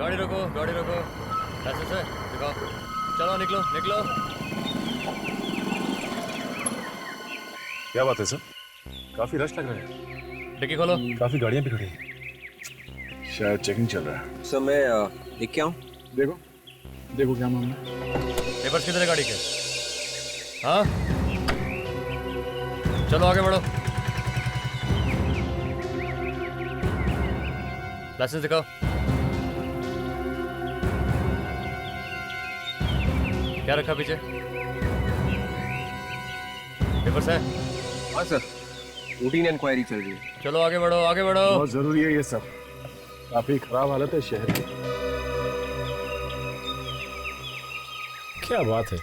गाड़ी रोको, गाड़ी रोको। लाइसेंस है? दिखाओ। चलो निकलो, निकलो। क्या बात है सर? काफी रश लग रहा है। डिक्की खोलो। काफी गाड़ियां भी खड़ी हैं। शायद चेकिंग चल रहा है। सर मैं देख के आऊं? देखो, देखो क्या मामला। पेपर्स किधर है गाड़ी के? हाँ? चलो आगे बढ़ो। लाइसेंस दिखाओ। क्या रखा पीछे? पेपर्स है? हाँ सर, रूटीन इंक्वायरी चल रही है। चलो आगे बढ़ो, आगे बढ़ो। बहुत जरूरी है ये सब। काफी खराब हालत है शहर की। क्या बात है।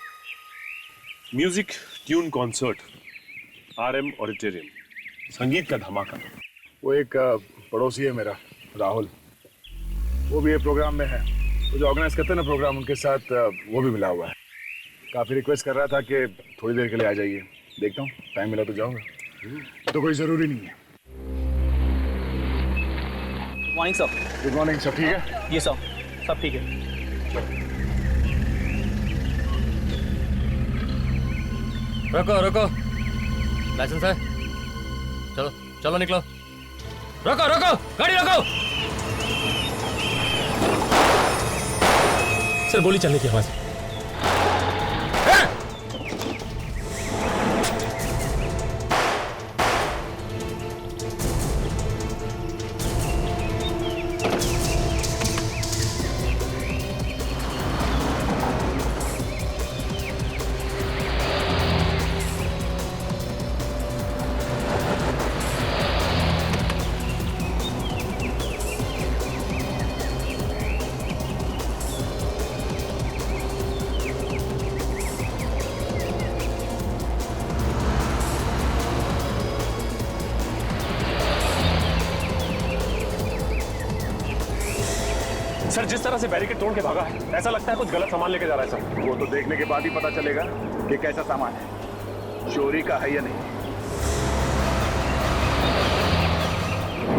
Music tune concert, RM auditorium, संगीत का धमाका। वो एक पड़ोसी है मेरा, राहुल, वो भी ये प्रोग्राम में है। वो जो ऑर्गेनाइज करते हैं ना प्रोग्राम, उनके साथ वो भी मिला हुआ है। काफी रिक्वेस्ट कर रहा था कि थोड़ी देर के लिए आ जाइए। देखता हूँ टाइम मिला तो जाऊंगा, तो कोई जरूरी नहीं है। Morning sir. गुड मॉर्निंग, सब ठीक है? ये सर, सब ठीक है। रुको रुको, लाइसेंस है? चलो चलो निकलो। रुको रुको, गाड़ी रुको। सर गोली चलने की आवाज। सर जिस तरह से बैरिकेड तोड़ के भागा है, ऐसा लगता है कुछ गलत सामान लेके जा रहा है सर। वो तो देखने के बाद ही पता चलेगा कि कैसा सामान है, चोरी का है या नहीं।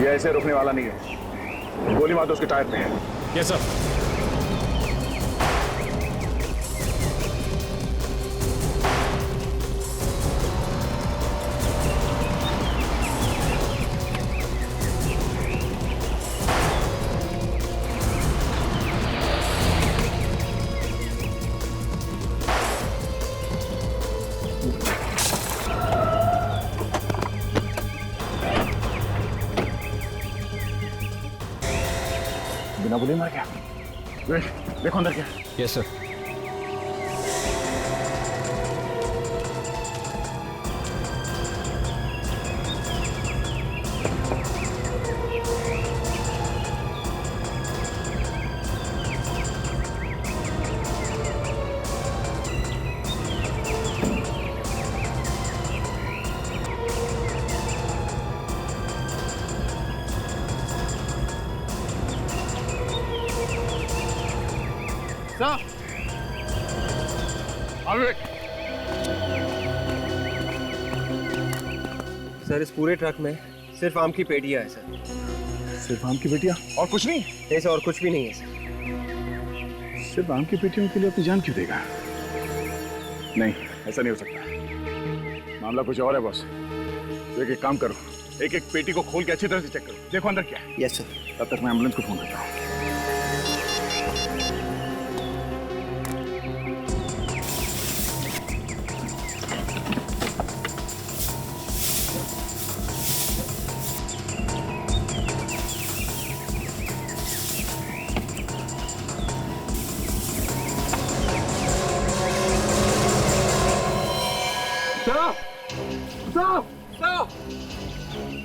ये ऐसे रुकने वाला नहीं है। गोली मार दो उसके टायर पे है। Yes sir. बिना गोली मार गया। देखो अंदर क्या। Yes sir. सर इस पूरे ट्रक में सिर्फ आम की पेटियां है सर। सिर्फ आम की पेटियां और कुछ नहीं? ऐसा और कुछ भी नहीं है सर। सिर्फ आम की पेटियों के लिए अपनी जान क्यों देगा? नहीं, ऐसा नहीं हो सकता। मामला कुछ और है बॉस। तो एक काम करो, एक एक पेटी को खोल के अच्छी तरह से चेक करो, देखो अंदर क्या है। Yes sir. तब तक मैं एम्बुलेंस को फोन करता हूँ।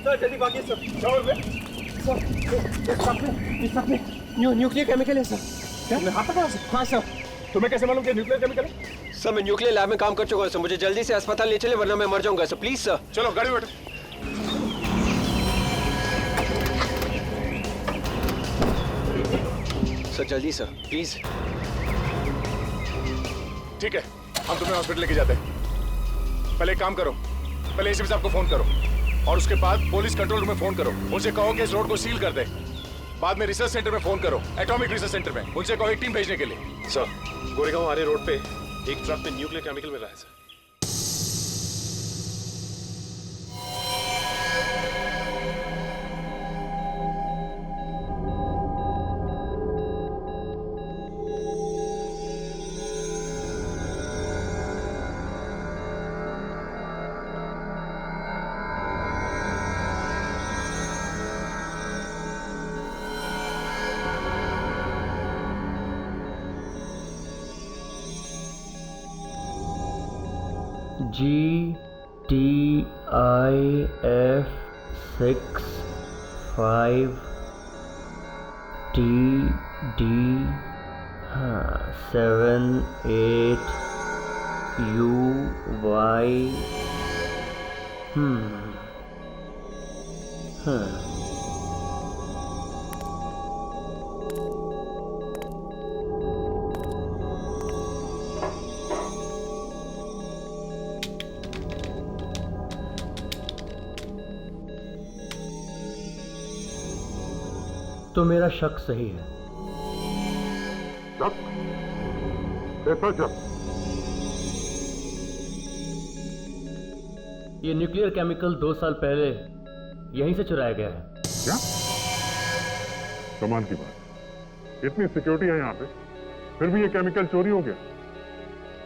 सर जल्दी भागिए सर। न्यूक्लियर केमिकल है सर। क्या हाथ पकड़ा? हाँ सर। तुम्हें कैसे मालूम कि न्यूक्लियर केमिकल है? सर मैं न्यूक्लियर लैब में काम कर चुका हूँ सर। मुझे जल्दी से अस्पताल ले चले वरना मैं मर जाऊंगा सर। Please sir. चलो गाड़ी में बैठो। सर जल्दी सर प्लीज। ठीक है, हम तुम्हें हॉस्पिटल लेके जाते हैं। पहले एक काम करो, पहले एसीपी साहब को फोन करो और उसके बाद पुलिस कंट्रोल रूम में फोन करो। उनसे कहो कि इस रोड को सील कर दे। बाद में रिसर्च सेंटर में फोन करो, एटॉमिक रिसर्च सेंटर में। उनसे कहो एक टीम भेजने के लिए। सर, गोरेगांव आरे रोड पे एक ट्रक में न्यूक्लियर केमिकल मिला है सर। GTIF 65TD 78UY। तो मेरा शक सही है। शक? कैसा शक? ये न्यूक्लियर केमिकल 2 साल पहले यहीं से चुराया गया है। क्या? कमाल की बात। इतनी सिक्योरिटी है यहाँ पे, फिर भी ये केमिकल चोरी हो गया।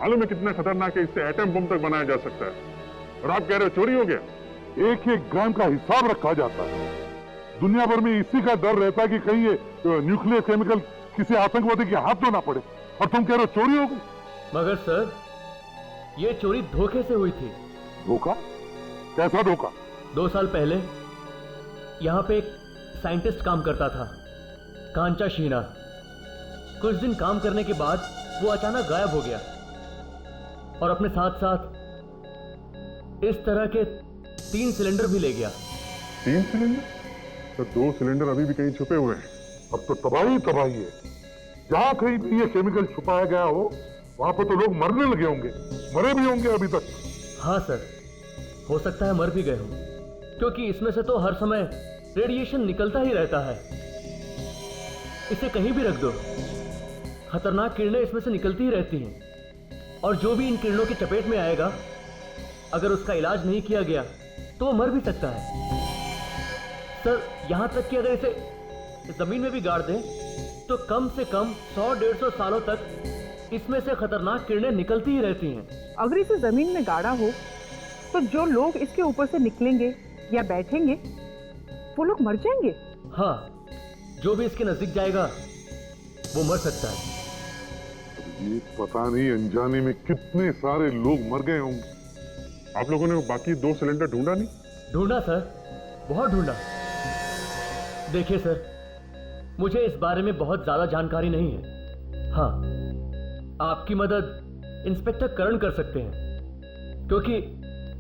मालूम है कितना खतरनाक है, इससे एटम बम तक बनाया जा सकता है, और आप कह रहे हो चोरी हो गया? एक एक ग्राम का हिसाब रखा जाता है। दुनिया भर में इसी का डर रहता है कि कहीं ये न्यूक्लियर केमिकल किसी आतंकवादी के हाथ तो ना पड़े, और तुम कह रहे हो चोरी हो गई? मगर सर, ये चोरी धोखे से हुई थी। धोखा? कैसा धोखा? 2 साल पहले यहाँ पे एक साइंटिस्ट काम करता था, कांचा शीना। कुछ दिन काम करने के बाद वो अचानक गायब हो गया, और अपने साथ साथ इस तरह के 3 सिलेंडर भी ले गया। 3 सिलेंडर? तो 2 सिलेंडर अभी भी कहीं छुपे हुए हैं। अब तो तबाही तबाही है। जहां कहीं भी ये केमिकल छुपाया गया हो, वहां पर तो लोग मरने लगे होंगे, मरे भी होंगे अभी तक। हाँ सर, हो सकता है मर भी गए हों, क्योंकि इसमें से तो हर समय रेडिएशन निकलता ही रहता है। इसे कहीं भी रख दो, खतरनाक किरणें इसमें से निकलती ही रहती हैं, और जो भी इन किरणों की चपेट में आएगा, अगर उसका इलाज नहीं किया गया तो वो मर भी सकता है। सर, यहां तक कि अगर इसे जमीन में भी गाड़ दें तो कम से कम 100-150 सालों तक इसमें से खतरनाक किरणें निकलती ही रहती हैं। अगर इसे जमीन में गाड़ा हो तो जो लोग इसके ऊपर से निकलेंगे या बैठेंगे वो लोग मर जाएंगे। हाँ, जो भी इसके नजदीक जाएगा वो मर सकता है। ये पता नहीं अनजाने में कितने सारे लोग मर गए होंगे। आप लोगों ने वो बाकी 2 सिलेंडर ढूंढा नहीं? ढूंढा सर, बहुत ढूंढा। देखिए सर, मुझे इस बारे में बहुत ज्यादा जानकारी नहीं है। हाँ, आपकी मदद इंस्पेक्टर करण कर सकते हैं, क्योंकि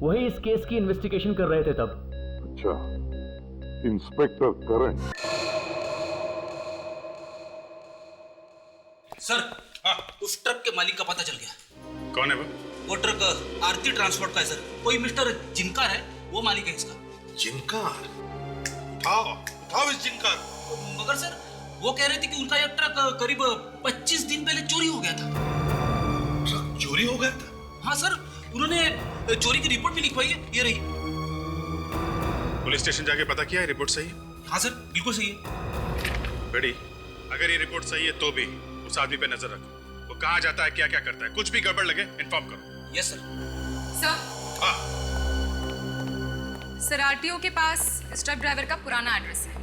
वही इस केस की इन्वेस्टिगेशन कर रहे थे तब। अच्छा, इंस्पेक्टर करण। सर, उस ट्रक के मालिक का पता चल गया। कौन है वो ट्रक आरती ट्रांसपोर्ट का है सर। कोई मिस्टर जिनकार है, वो मालिक है इसका। जिनकार? उठाओ इस जिनकार। मगर सर, वो कह रहे थे कि उनका एक ट्रक करीब 25 दिन पहले चोरी हो गया था। ट्रक चोरी हो गया था? हाँ सर, उन्होंने चोरी की रिपोर्ट भी लिखवाई है, ये रही। पुलिस स्टेशन जाके पता किया है, रिपोर्ट सही है? हाँ सर, बिल्कुल सही है। बेटी, अगर ये रिपोर्ट सही है तो भी उस आदमी पे नजर रखो। वो कहाँ जाता है, क्या क्या करता है, कुछ भी गड़बड़ लगे इन्फॉर्म करो। Yes sir. सर, हाँ। सर आरटीओ के पास इस ट्रक ड्राइवर का पुराना एड्रेस है।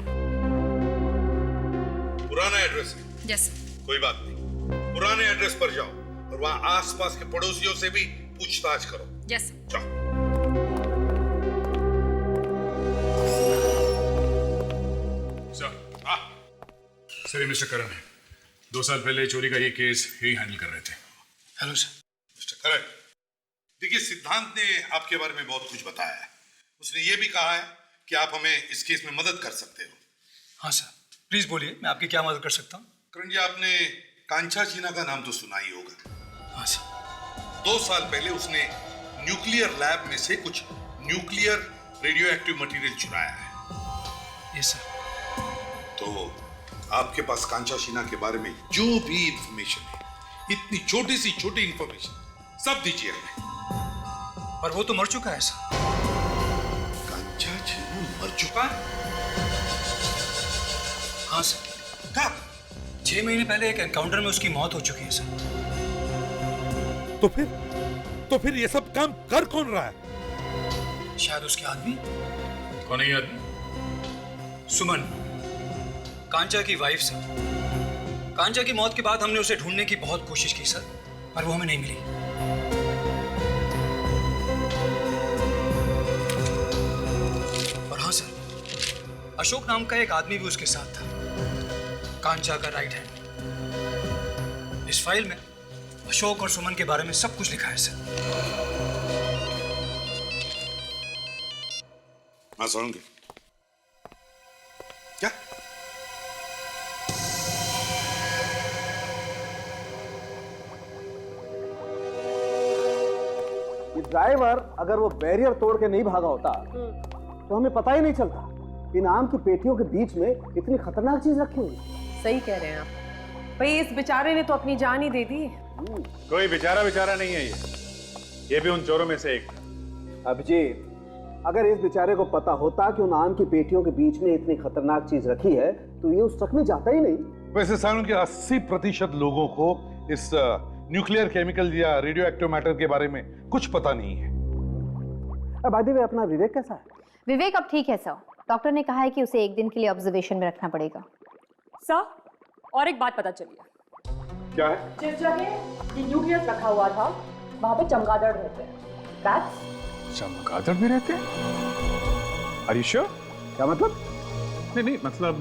पुराना एड्रेस है? Yes sir. कोई बात नहीं, पुराने एड्रेस पर जाओ और वहां आसपास के पड़ोसियों से भी पूछताछ करो। Yes sir. जाओ। सर, मिस्टर करण है। 2 साल पहले चोरी का ये केस यही हैंडल कर रहे थे। Hello sir. मिस्टर करण, देखिए सिद्धांत ने आपके बारे में बहुत कुछ बताया है। उसने ये भी कहा है कि आप हमें इस केस में मदद कर सकते हो। हाँ सर, प्लीज बोलिए, मैं आपकी क्या मदद कर सकता हूँ? करण जी, आपने कांचा चीना का नाम तो सुना ही होगा। हाँ सर। 2 साल पहले उसने न्यूक्लियर लैब में से कुछ न्यूक्लियर रेडियो एक्टिव मटेरियल चुराया है। Yes sir. तो आपके पास कांचा शीना के बारे में जो भी इंफॉर्मेशन है, इतनी छोटी सी छोटी इंफॉर्मेशन सब दीजिए हमें। पर वो तो मर चुका है सर। कांचा शीना मर चुका है? हाँ सर। कब? 6 महीने पहले एक एनकाउंटर में उसकी मौत हो चुकी है सर। तो फिर ये सब काम कर कौन रहा है? शायद उसके आदमी। कौन है ये आदमी? सुमन, कांचा की वाइफ सर। कांचा की मौत के बाद हमने उसे ढूंढने की बहुत कोशिश की सर, पर वो हमें नहीं मिली। और हाँ सर, अशोक नाम का एक आदमी भी उसके साथ था, कांचा का राइट हैंड। इस फाइल में अशोक और सुमन के बारे में सब कुछ लिखा है सर। हाँ सुनूंगी। क्या? ये ड्राइवर अगर वो बैरियर तोड़ के नहीं भागा होता तो हमें पता ही नहीं चलता इन आम की पेटियों के बीच में इतनी खतरनाक चीज रखी हुई। सही कह रहे हैं आप भाई, इस बेचारे ने तो अपनी जान ही दे दी। कोई बेचारा नहीं है ये भी उन चोरों में से एक था। अभिजीत, अगर इस बेचारे को पता होता कि उन आम की पेटियों के बीच में इतनी खतरनाक चीज रखी है तो ये उस ट्रक में जाता ही नहीं। वैसे सालों के 80% लोगों को इस न्यूक्लियर केमिकल या रेडियो एक्टिव मैटर के बारे में कुछ पता नहीं है। बाय द वे, अपना विवेक कैसा है? विवेक अब ठीक है सर। डॉक्टर ने कहा है कि उसे 1 दिन के लिए ऑब्जर्वेशन में रखना पड़ेगा। सर, और एक बात पता चली है। क्या है? जिस जगह ये न्यूक्लियस रखा हुआ था वहां पे चमगादड़ रहते हैं। That's चमगादड़ में रहते हैं? Are you sure? क्या मतलब? नहीं मतलब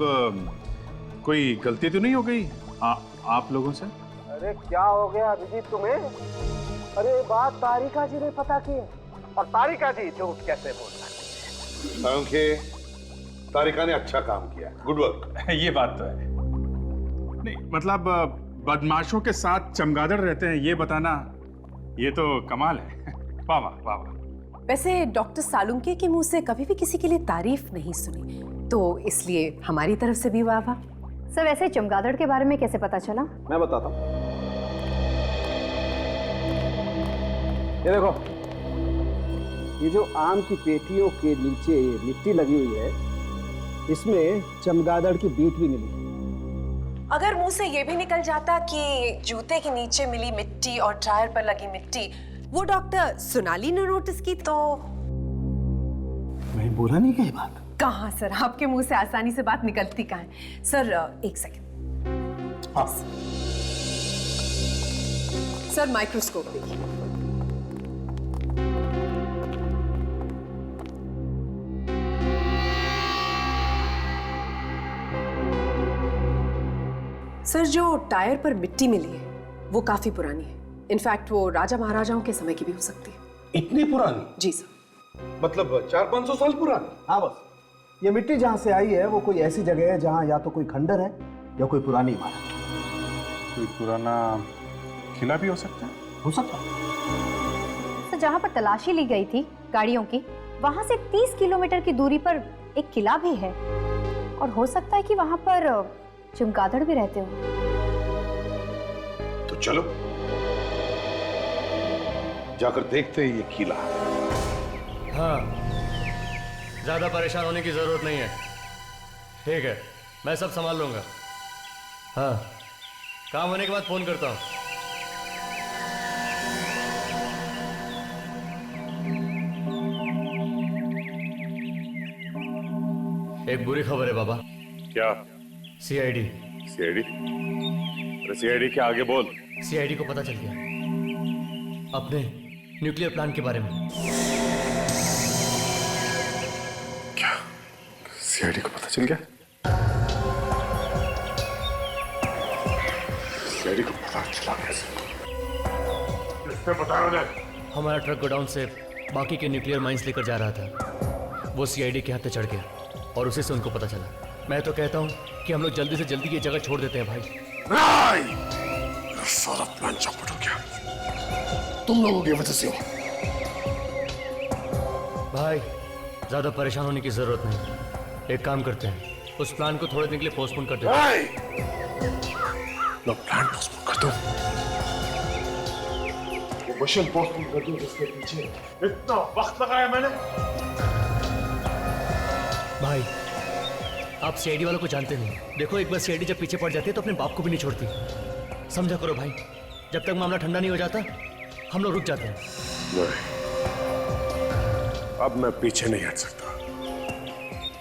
कोई गलती तो नहीं हो गई आप लोगों से? अरे क्या हो गया अभिजीत तुम्हें? अरे बात तारिका जी ने पता की है और तारिका जी झूठ कैसे बोल सकती है? तारिका ने अच्छा काम किया, गुड वर्क। ये बात तो है। नहीं मतलब बदमाशों के साथ चमगादड़ रहते हैं ये बताना, ये तो कमाल है। वाह वाह वाह वाह। वैसे डॉक्टर सालुंके के मुंह से कभी भी किसी के लिए तारीफ नहीं सुनी, तो इसलिए हमारी तरफ से भी वाह वाह। सर वैसे चमगादड़ के बारे में कैसे पता चला? मैं बताता हूँ। ये देखो, ये जो आम की पेटियों के नीचे मिट्टी लगी हुई है, इसमें चमगादड़ की बीट भी मिली है। अगर मुंह से ये भी निकल जाता कि जूते के नीचे मिली मिट्टी और टायर पर लगी मिट्टी वो डॉक्टर सोनाली ने नोटिस की, तो मैं बोला नहीं क्या बात? कहाँ सर, आपके मुंह से आसानी से बात निकलती कहाँ है। Sir 1 second. सर माइक्रोस्कोप देखिए। सर जो टायर पर मिट्टी मिली है वो काफी पुरानी है। इनफैक्ट वो राजा महाराजाओं के समय की भी हो सकती है। इतनी पुरानी? जी सर। मतलब 400-500 साल पुरानी? हाँ बस, ये मिट्टी जहाँ से आई है वो कोई ऐसी जगह है जहाँ या तो कोई खंडर है या कोई पुरानी इमारत। कोई पुराना किला भी हो सकता है? हो सकता है। तो जहाँ पर तलाशी ली गई थी गाड़ियों की, वहाँ से 30 किलोमीटर की दूरी पर एक किला भी है और हो सकता है कि वहाँ पर चमगादड़ भी रहते हो। तो चलो जाकर देखते हैं ये किला। हाँ, ज्यादा परेशान होने की जरूरत नहीं है। ठीक है, मैं सब संभाल लूंगा। हाँ, काम होने के बाद फोन करता हूँ। एक बुरी खबर है बाबा। क्या? सीआईडी। सीआईडी? अरे सीआईडी क्या, आगे बोल। सीआईडी को पता चल गया अपने न्यूक्लियर प्लांट के बारे में। क्या? सीआईडी को पता चल गया? सीआईडी को पता चला कैसे? किसने बताया उन्हें? हमारा ट्रक गोडाउन से बाकी के न्यूक्लियर माइंस लेकर जा रहा था। वो सीआईडी के हाथ पे चढ़ गया और उसी से उनको पता चला। मैं तो कहता हूँ कि हम लोग जल्दी से जल्दी ये जगह छोड़ देते हैं भाई। सारा प्लान चौपट हो गया तुम लोगों की वजह से। भाई ज्यादा परेशान होने की जरूरत नहीं। एक काम करते हैं, उस प्लान को थोड़े दिन के लिए पोस्टपोन कर देते हैं। लो प्लान पोस्टपोन कर दो, वो मिशन पोस्टपोन कर दो जिसके पीछे इतना वक्त लगाया मैंने। भाई आप सीआईडी वालों को जानते नहीं। देखो एक बार सीआईडी जब पीछे पड़ जाती है तो अपने बाप को भी नहीं छोड़ती। समझा करो भाई, जब तक मामला ठंडा नहीं हो जाता हम लोग रुक जाते हैं। नहीं, अब मैं पीछे नहीं हट सकता।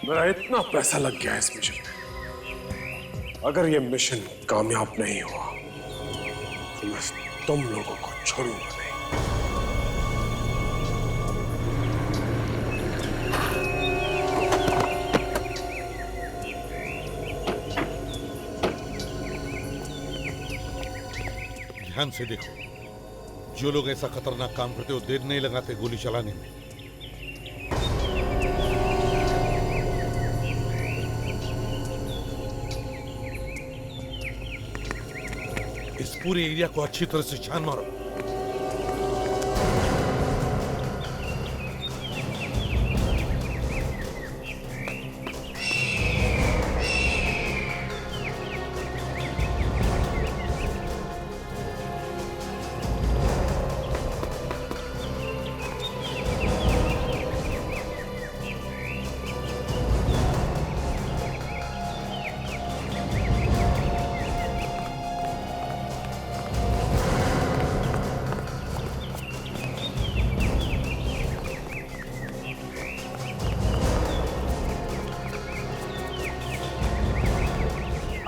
मेरा इतना पैसा लग गया है इस मिशन में। अगर ये मिशन कामयाब नहीं हुआ तो मैं तुम लोगों को छोड़ूंगा नहीं। ध्यान से देखो, जो लोग ऐसा खतरनाक काम करते हो देर नहीं लगाते गोली चलाने में। इस पूरे एरिया को अच्छी तरह से छान मारो।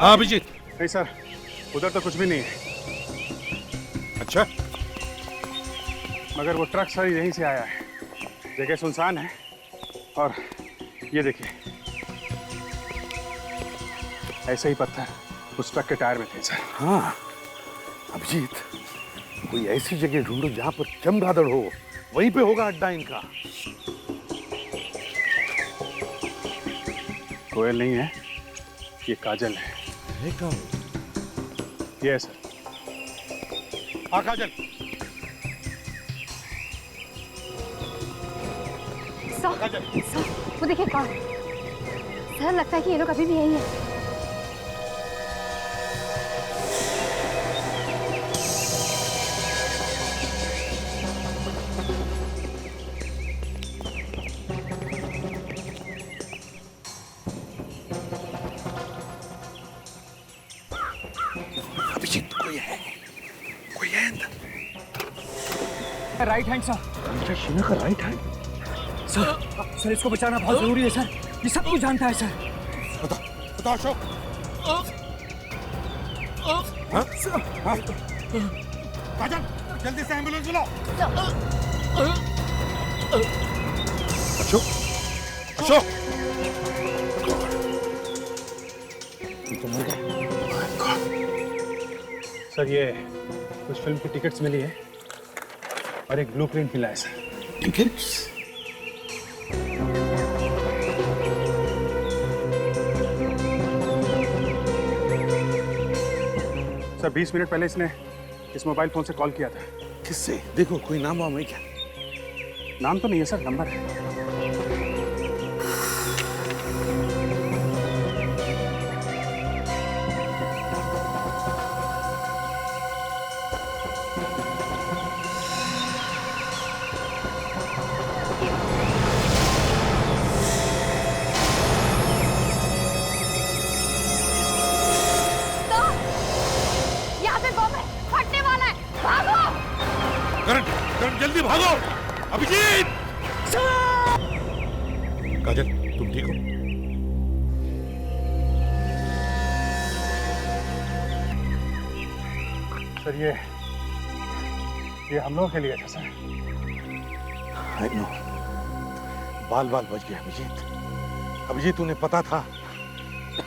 हाँ अभिजीत। नहीं सर, उधर तो कुछ भी नहीं है। अच्छा, मगर वो ट्रक सर यहीं से आया है। जगह सुनसान है और ये देखिए ऐसे ही पत्थर उस ट्रक के टायर में थे सर। हाँ अभिजीत, कोई ऐसी जगह ढूंढो जहां पर चमगादड़ हो, वहीं पे होगा अड्डा इनका। कोयल नहीं है, ये काजल है। ये है सर। हाँ काजल। सर, वो देखिए कौन। सर लगता है कि ये लोग अभी भी यही है। Right hand sir. शीना का राइट हैंड सर, इसको बचाना बहुत जरूरी है सर। ये सब कुछ जानता है सर। बताओ अशोक। काजल जल्दी से एम्बुलेंस बुलाओ। अशोक, अशोक तो मर गया सर। ये कुछ फिल्म की टिकट्स मिली है और एक ब्लूप्रिंट मिला है सर। टिकट्स? सर 20 मिनट पहले इसने इस मोबाइल फोन से कॉल किया था। किससे? देखो कोई नाम वाम है क्या? नाम तो नहीं है सर, नंबर है। जल्दी भागो। अभिजीत! काजल तुम ठीक हो? सर ये हम लोगों के लिए था सर। I know. बाल बाल बच गया अभिजीत। अभिजीत उन्हें पता था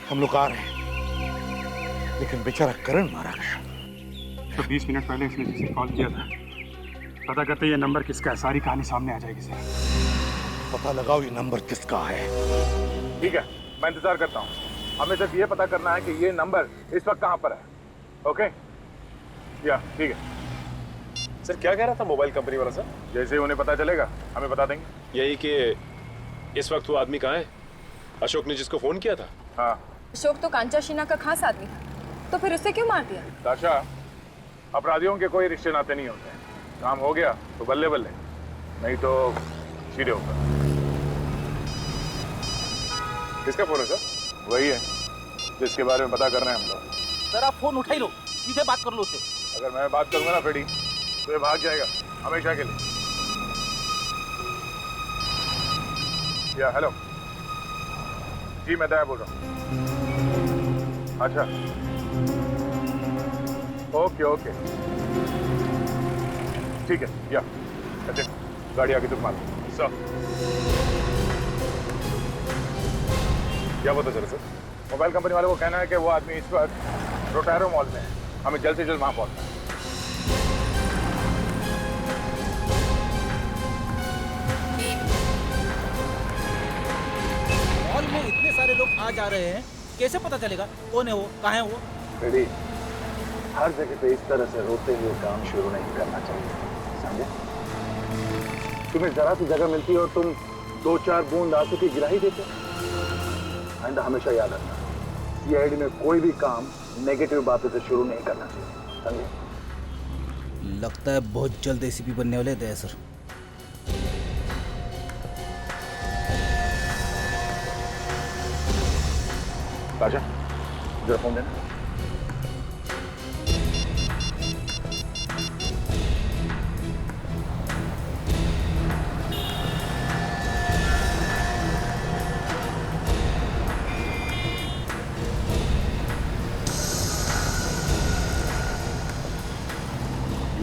हम लोग आ रहे हैं, लेकिन बेचारा करण मारा गया। तो 20 मिनट पहले इसने जिसे कॉल किया था, पता करते ये नंबर किसका है, सारी कहानी सामने आ जाएगी सर। पता लगाओ ये नंबर किसका है। ठीक है, मैं इंतजार करता हूँ। हमें सिर्फ ये पता करना है कि ये नंबर इस वक्त कहाँ पर है। ओके? या ठीक है। सर क्या कह रहा था मोबाइल कंपनी वाला सर? जैसे उन्हें पता चलेगा हमें बता देंगे। यही कि इस वक्त वो आदमी कहाँ है, अशोक ने जिसको फोन किया था? हाँ अशोक तो कांचा शीना का खास आदमी था, तो फिर उसे क्यों मार दिया? ताशा, अपराधियों के कोई रिश्ते नाते नहीं होते। काम हो गया तो बल्ले बल्ले, नहीं तो सीधे होगा। किसका फोन है सर? वही है जिसके बारे में पता करना है हम लोग। सर आप फोन उठा ही लो, सीधे बात कर लो उससे। अगर मैं बात करूंगा ना फ्रेडी तो ये भाग जाएगा हमेशा के लिए। या हेलो जी, मैं दया बोल रहा हूँ। अच्छा ओके ओके ठीक है। या अच्छा गाड़ी आगे तुम मारो सर। क्या पता चले सर? मोबाइल कंपनी वाले को कहना है कि वो आदमी इस वक्त रोटारो मॉल में है, हमें जल्द से जल्द वहां पहुंचना है। मॉल में इतने सारे लोग आ जा रहे हैं, कैसे पता चलेगा कौन है वो, कहाँ है वो? रेडी, हर जगह पे इस तरह से रोते हुए काम शुरू नहीं करना चाहिए, समझे? तुम्हें जरा सी जगह मिलती है और तुम 2-4 बूंद आंसू की गिराही देते। एंड हमेशा याद रखना, सीआईडी में कोई भी काम नेगेटिव बातों से शुरू नहीं करना चाहिए, समझे? लगता है बहुत जल्द एसीपी बनने वाले दया सर। ताशा, जरा फोन देना।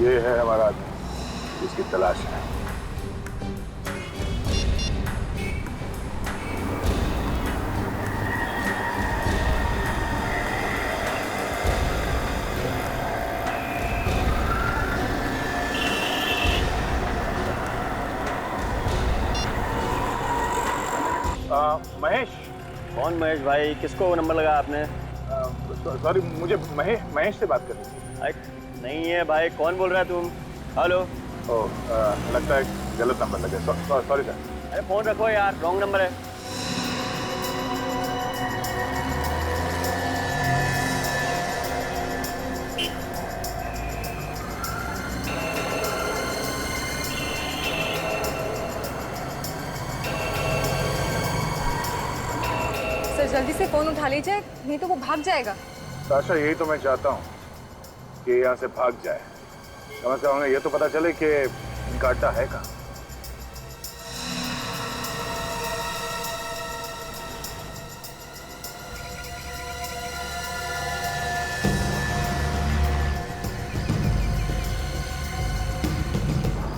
ये है हमारा आदमी जिसकी तलाश है। महेश। कौन महेश भाई? किसको नंबर लगा आपने? सॉरी, मुझे महेश से बात करनी थी। नहीं है भाई, कौन बोल रहा है तुम? हेलो। लगता है गलत नंबर लगे। Sorry sir. अरे फोन रखो यार, रॉन्ग नंबर है। सर जल्दी से फोन उठा लीजिए, नहीं तो वो भाग जाएगा। ताशा, यही तो मैं चाहता हूँ कि यहाँ से भाग जाए। कम से कम उन्हें ये तो पता चले कि इनका अड्डा है कहाँ।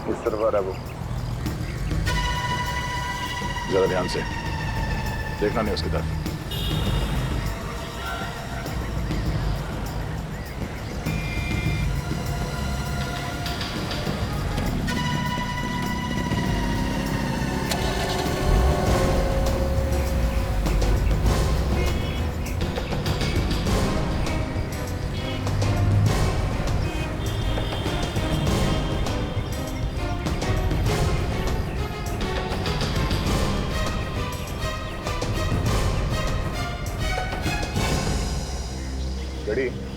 इस तरफ आ रहा है वो। जरा ध्यान से देखना नहीं उसकी तरफ।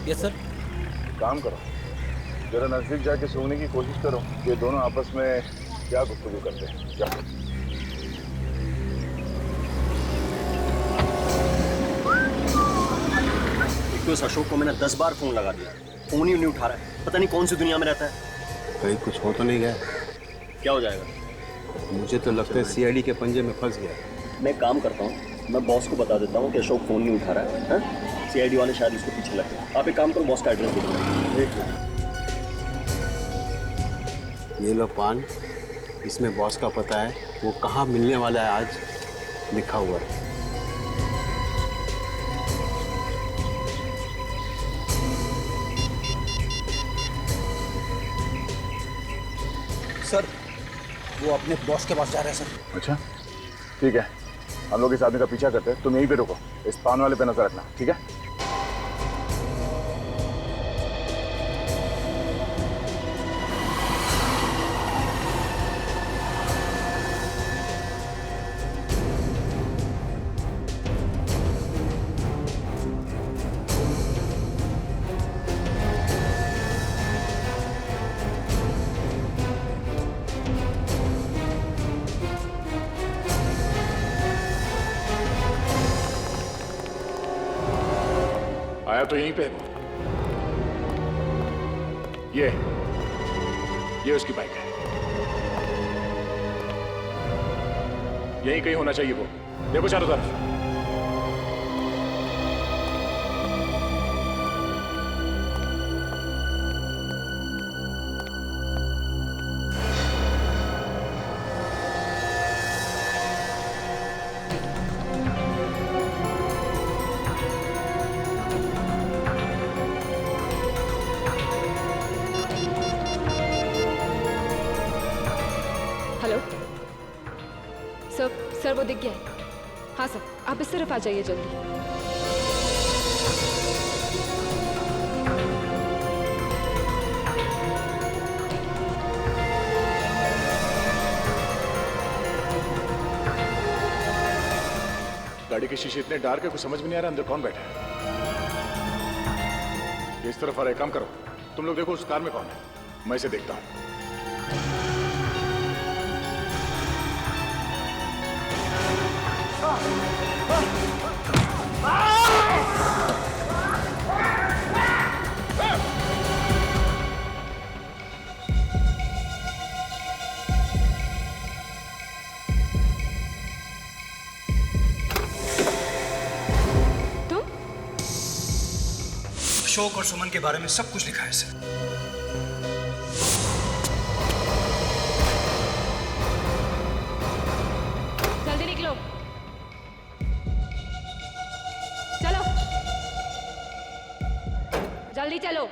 Yes sir. काम करो, जरा नजदीक जाके सुनने की कोशिश करो ये दोनों आपस में क्या गुफ्तगू करते हैं। जाओ। उस अशोक को मैंने 10 बार फोन लगा दिया, फोन ही नहीं उठा रहा है। पता नहीं कौन सी दुनिया में रहता है। कहीं कुछ हो तो नहीं गया? क्या हो जाएगा? मुझे तो लगता है सीआईडी के पंजे में फंस गया। मैं एक काम करता हूँ, मैं बॉस को बता देता हूँ कि अशोक फोन नहीं उठा रहा है। सीआईडी वाले शायद इसको पीछे लग गए। आप एक काम करो, बॉस का एड्रेस दे दो। ये लो पान, इसमें बॉस का पता है, वो कहाँ मिलने वाला है आज लिखा हुआ है। सर वो अपने बॉस के पास जा रहे हैं सर। अच्छा ठीक है, हम लोग इस आदमी का पीछा करते हैं, तुम यहीं पे रुको, इस पान वाले पे नजर रखना, ठीक है? आया तो यहीं पे है। ये उसकी बाइक है। यहीं कहीं होना चाहिए वो। देखो चारों तरफ। हेलो सर वो दिख गया है। हाँ सर, आप इस तरफ आ जाइए जल्दी। गाड़ी के शीशे इतने डार्क है, कुछ समझ में नहीं आ रहा अंदर कौन बैठा है। ये इस तरफ आ रहा है, काम करो तुम लोग, देखो उस कार में कौन है, मैं इसे देखता हूँ। अशोक और सुमन के बारे में सब कुछ लिखा है सर। जल्दी निकलो, चलो जल्दी चलो।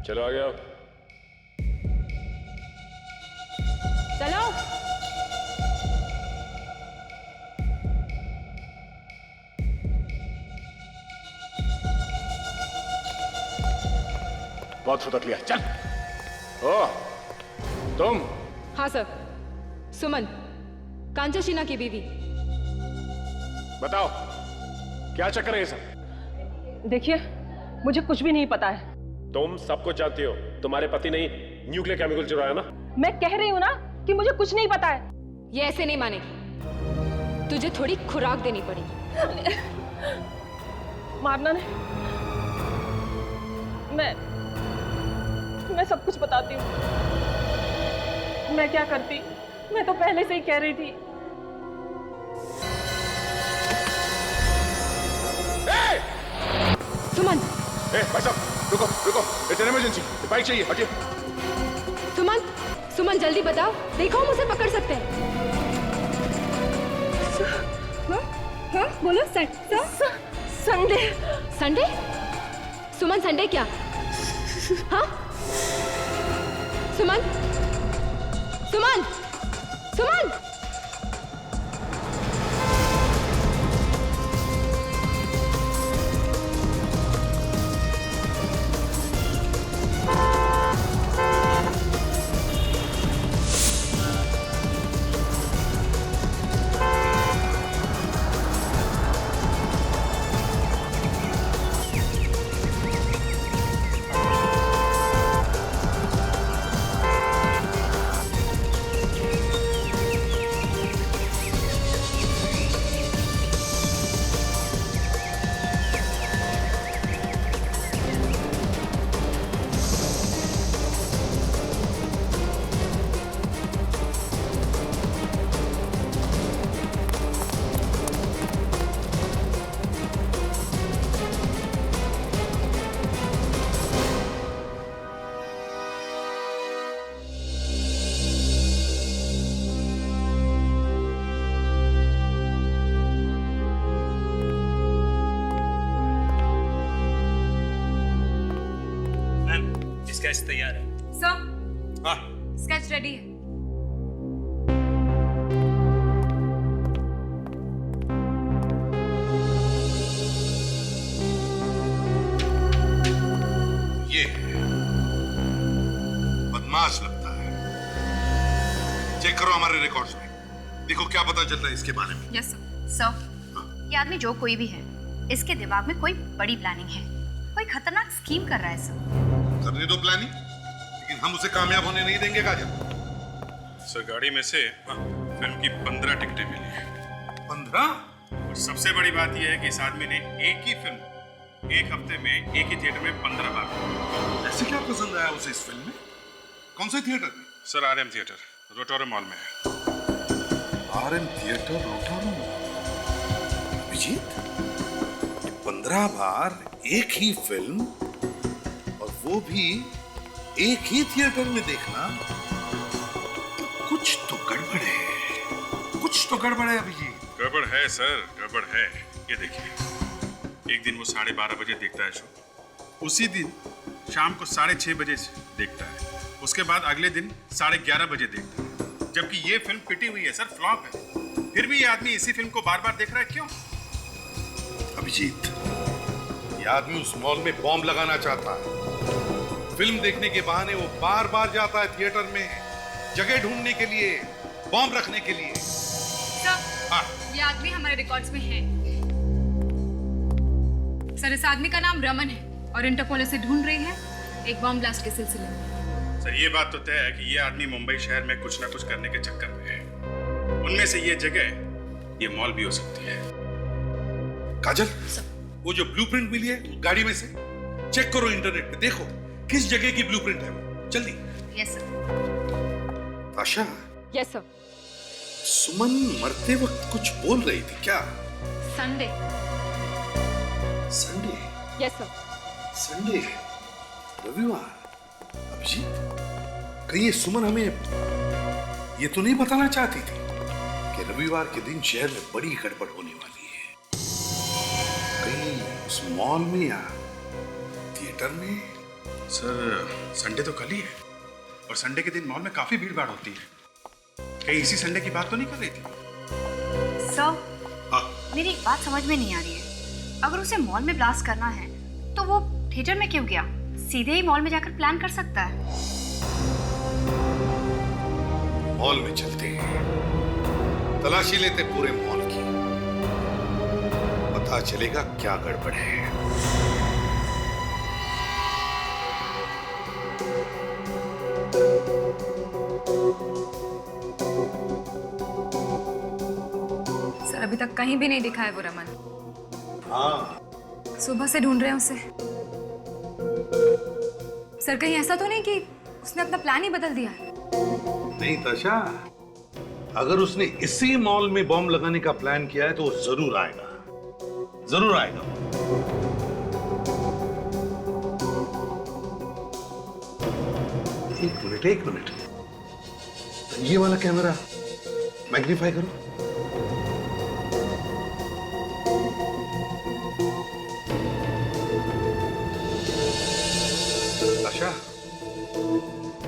चलो आ गया। चलो बहुत फुदक लिया, चल। ओ तुम? हाँ सर, सुमन, कांचा शीना की बीवी। बताओ क्या चक्कर है ये सब? देखिए मुझे कुछ भी नहीं पता है। तुम सब कुछ जानती हो, तुम्हारे पति ने न्यूक्लियर केमिकल चुराया ना। मैं कह रही हूँ ना कि मुझे कुछ नहीं पता है। ये ऐसे नहीं मानेगी, तुझे थोड़ी खुराक देनी पड़ेगी। मारना नहीं, मैं सब कुछ बताती हूँ। मैं क्या करती, मैं तो पहले से ही कह रही थी। सुमन! भाई साहब रुको रुको, इट्स एन इमरजेंसी, बाइक चाहिए, हटिए। सुमन जल्दी बताओ, देखो हम उसे पकड़ सकते हैं। हाँ बोलो। संडे। संडे? सुमन संडे क्या? हाँ सुमन, सुमन, सुमन! स्केच तैयार है सर। हाँ स्केच रेडी है। ये बदमाश लगता है। चेक करो हमारे रिकॉर्ड्स में, देखो क्या पता चलता है इसके बारे में। Yes sir. ये आदमी जो कोई भी है, इसके दिमाग में कोई बड़ी प्लानिंग है, कोई खतरनाक स्कीम कर रहा है सर। करने दो प्लानिंग, लेकिन हम उसे कामयाब होने नहीं देंगे काजल। सर गाड़ी में से फिल्म की 15 टिकटें मिली हैं। 15? और सबसे बड़ी बात यह है कि इस आदमी ने एक ही फिल्म एक हफ्ते में एक ही थिएटर में 15 बार। ऐसे क्या पसंद आया उसे इस फिल्म में? कौन से थिएटर में? सर RM थिएटर, रोटोरम मॉल में है। RM थिएटर, रोटोरम। अभिजीत, 15 बार एक ही फिल्म और वो भी एक ही थिएटर में देखना, कुछ तो गड़बड़ है। कुछ तो गड़बड़ है अभिजीत। गड़बड़ है सर, गड़बड़ है। ये देखिए, एक दिन वो 12:30 बजे देखता है शो, उसी दिन शाम को 6:30 बजे से देखता है, उसके बाद अगले दिन 11:30 बजे देखता है। जबकि ये फिल्म पिटी हुई है सर, फ्लॉप है, फिर भी ये आदमी इसी फिल्म को बार बार देख रहा है, क्यों? अभिजीत, ये आदमी उस मॉल में बॉम्ब लगाना चाहता है। फिल्म देखने के बहाने वो बार बार जाता है थिएटर में, जगह ढूंढने के लिए, बॉम्ब रखने के लिए। सर, ये आदमी हमारे रिकॉर्ड्स में है। सर, इस आदमी का नाम रमन है और इंटरपोल इसे ढूंढ रही है एक बॉम्ब ब्लास्ट के सिलसिले में। सर, ये बात तो तय है कि ये आदमी मुंबई शहर में कुछ ना कुछ करने के चक्कर में है। उनमें से ये जगह, ये मॉल भी हो सकती है। काजल, वो जो ब्लूप्रिंट मिली है गाड़ी में से, चेक करो इंटरनेट पे, देखो किस जगह की ब्लूप्रिंट है वो, जल्दी। Yes sir. Asha. Yes sir. Suman मरते वक्त कुछ बोल रही थी क्या? Sunday. Sunday? Yes sir. Sunday, रविवार। अभिजीत, कहीं ये सुमन हमें ये तो नहीं बताना चाहती थी कि रविवार के दिन शहर में बड़ी गड़बड़ होने वाली है? कहीं उस मॉल में या थिएटर में? सर, संडे तो कल ही है और संडे के दिन मॉल में काफी भीड़ भाड़ होती है। कहीं इसी संडे की बात तो नहीं कर रही थी? सर, मेरी एक बात समझ में नहीं आ रही है। अगर उसे मॉल में ब्लास्ट करना है तो वो थिएटर में क्यों गया? सीधे ही मॉल में जाकर प्लान कर सकता है। मॉल में चलते हैं, तलाशी लेते पूरे मॉल की, पता चलेगा क्या गड़बड़ है। सर, अभी तक कहीं भी नहीं दिखा है वो रमन। हाँ, सुबह से ढूंढ रहे हैं उसे। सर, कहीं ऐसा तो नहीं कि उसने अपना प्लान ही बदल दिया है? नहीं ताशा, अगर उसने इसी मॉल में बॉम्ब लगाने का प्लान किया है तो वो जरूर आएगा, जरूर आएगा। एक मिनट, ये वाला कैमरा मैग्नीफाई करो। आशा,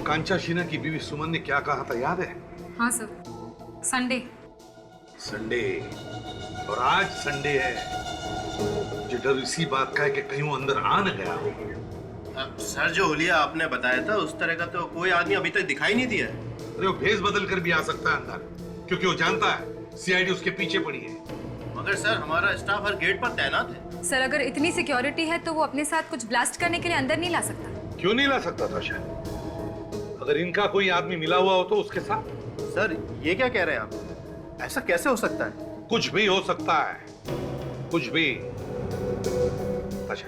कांचा शीना की बीवी सुमन ने क्या कहा था याद है? हाँ सर, संडे। संडे, और आज संडे है। मुझे डर इसी बात का है कि कहीं वो अंदर आ न गया हो। सर, जो हुलिया आपने बताया था उस तरह का तो कोई आदमी अभी तक दिखाई नहीं दिया। अरे वो भेस बदल कर भी आ सकता है अंदर, क्योंकि वो जानता है सीआईडी उसके पीछे पड़ी है। मगर सर, हमारा स्टाफ हर गेट पर तैनात है। सर, अगर इतनी सिक्योरिटी है तो वो अपने साथ कुछ ब्लास्ट करने के लिए अंदर नहीं ला सकता। क्यों नहीं ला सकता था? शायद अगर इनका कोई आदमी मिला हुआ हो तो उसके साथ। सर, ये क्या कह रहे हैं आप? ऐसा कैसे हो सकता है? कुछ भी हो सकता है, कुछ भी। अच्छा,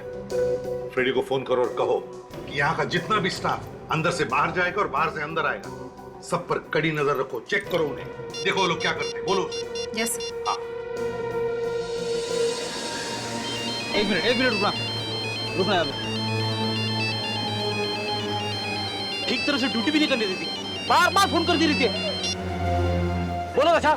फ्रेडी को फोन करो और कहो कि यहाँ का जितना भी स्टाफ अंदर से बाहर जाएगा और बाहर से अंदर आएगा, सब पर कड़ी नजर रखो, चेक करो उन्हें, देखो वो लोग क्या करते हैं, बोलो। यस। हाँ। एक मिनट रुकना यार। ठीक तरह से ड्यूटी भी नहीं करने देती, बार बार फोन कर दे रही थी। बोलो अच्छा,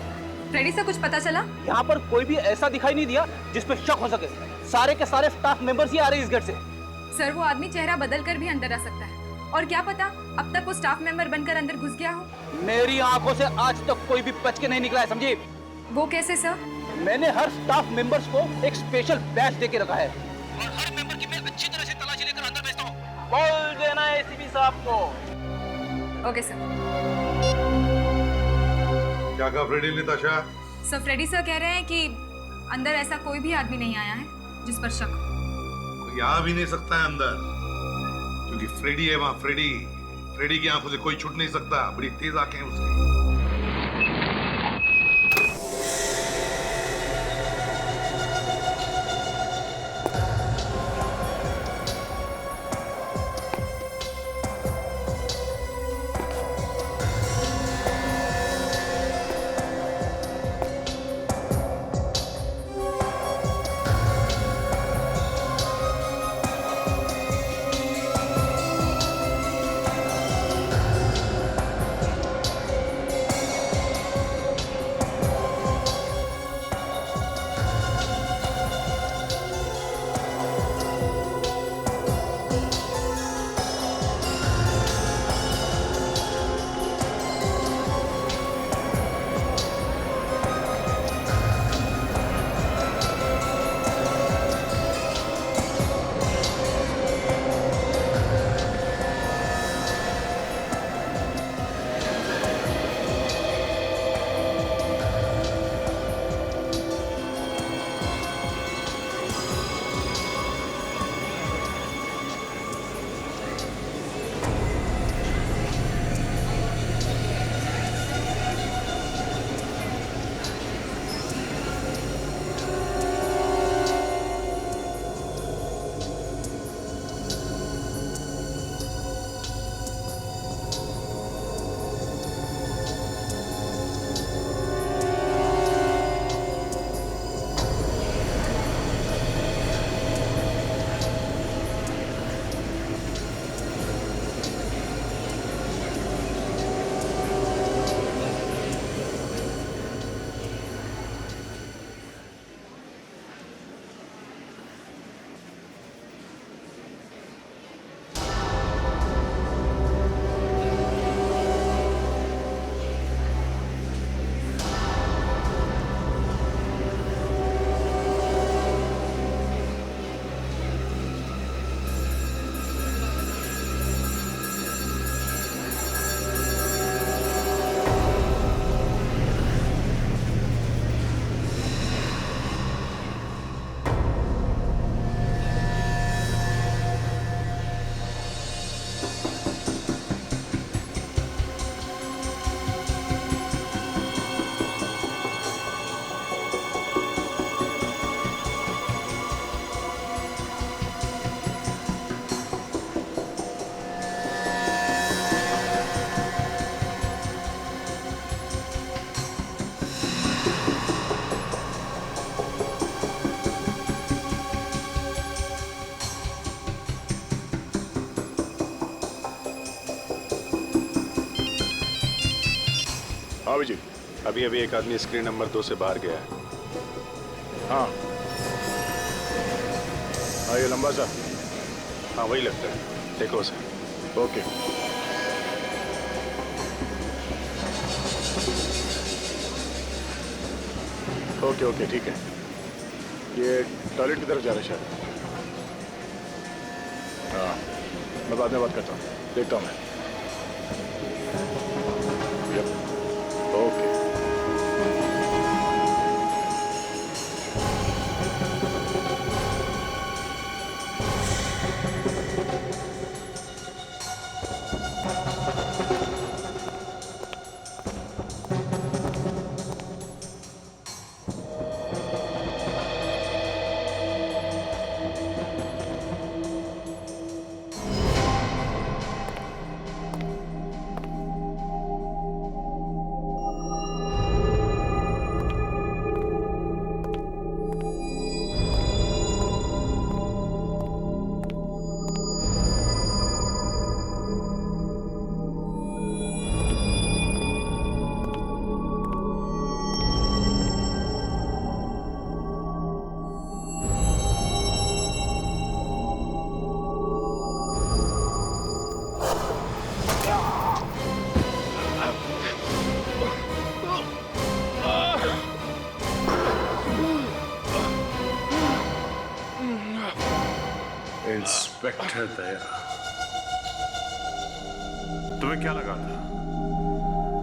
फ्रेडी से कुछ पता चला? यहाँ पर कोई भी ऐसा दिखाई नहीं दिया जिस पे शक हो सके। सारे के सारे स्टाफ मेंबर्स ही आ रहे हैं इस गेट से। सर, वो आदमी चेहरा बदल कर भी अंदर आ सकता है, और क्या पता अब तक वो स्टाफ मेंबर बनकर अंदर घुस गया हो। मेरी आंखों से आज तक कोई भी बच के नहीं निकला है, समझी? वो कैसे सर? मैंने हर स्टाफ मेंबर्स को एक स्पेशल बैच दे के रखा है और हर मेंबर की मैं अच्छी तरह से तलाशी लेकर अंदर भेजता हूँ। बोल देना एसीपी साहब को। Okay sir. क्या कहा फ्रेडी ने ताशा? सर, फ्रेडी सर कह रहे हैं कि अंदर ऐसा कोई भी आदमी नहीं आया है जिस पर शक हो। कोई आ भी नहीं सकता है अंदर, क्योंकि फ्रेडी है वहां। फ्रेडी की आंखों से कोई छूट नहीं सकता, बड़ी तेज आंखें हैं उसकी। अभिजीत, अभी अभी एक आदमी स्क्रीन नंबर 2 से बाहर गया है। हाँ हाँ, ये लंबा सा। हाँ वही लगता है, देखो उसे। ओके। ओके ओके ठीक है। ये टॉयलेट की तरफ जा रहा है शायद। हाँ, मैं बाद में बात करता हूँ, देखता हूँ मैं। ओके। इंस्पेक्टर दया, तुम्हें क्या लगा था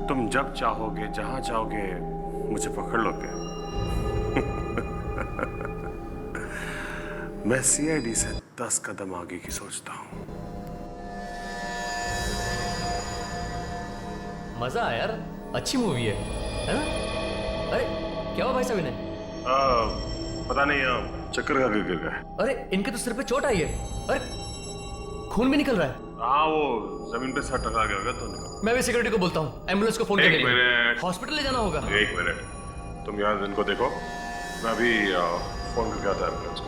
तुम जब चाहोगे जहां चाहोगे मुझे पकड़ लोगे? मैं सीआईडी से 10 कदम आगे की सोचता हूं। मजा आया यार, अच्छी मूवी है ना? अरे क्या हुआ भाई साहब इन्हें? पता नहीं, चक्कर का गिर गया। अरे इनके तो सिर पे चोट आई है। अरे खून भी निकल रहा है। हाँ वो जमीन पे सर टकरा गया होगा तो निकल। मैं भी सिक्योरिटी को बोलता हूँ, एम्बुलेंस को फोन करके एक मिनट, हॉस्पिटल ले जाना होगा। एक मिनट, तुम यहाँ इनको देखो, मैं अभी फोन करके आता एम्बुलेंस को।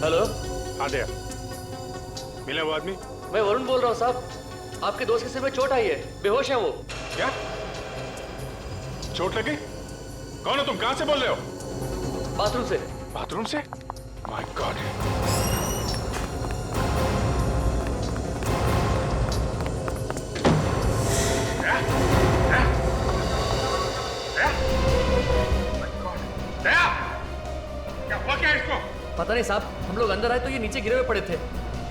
हेलो। हाँ दया, मिला वो आदमी? मैं वरुण बोल रहा हूँ साहब, आपके दोस्त के सिर में चोट आई है, बेहोश है वो। क्या चोट लगी? कौन हो तुम, कहां से बोल रहे हो? बाथरूम से। बाथरूम से? My God. क्या इसको? पता नहीं साहब, हम लोग अंदर आए तो ये नीचे गिरे हुए पड़े थे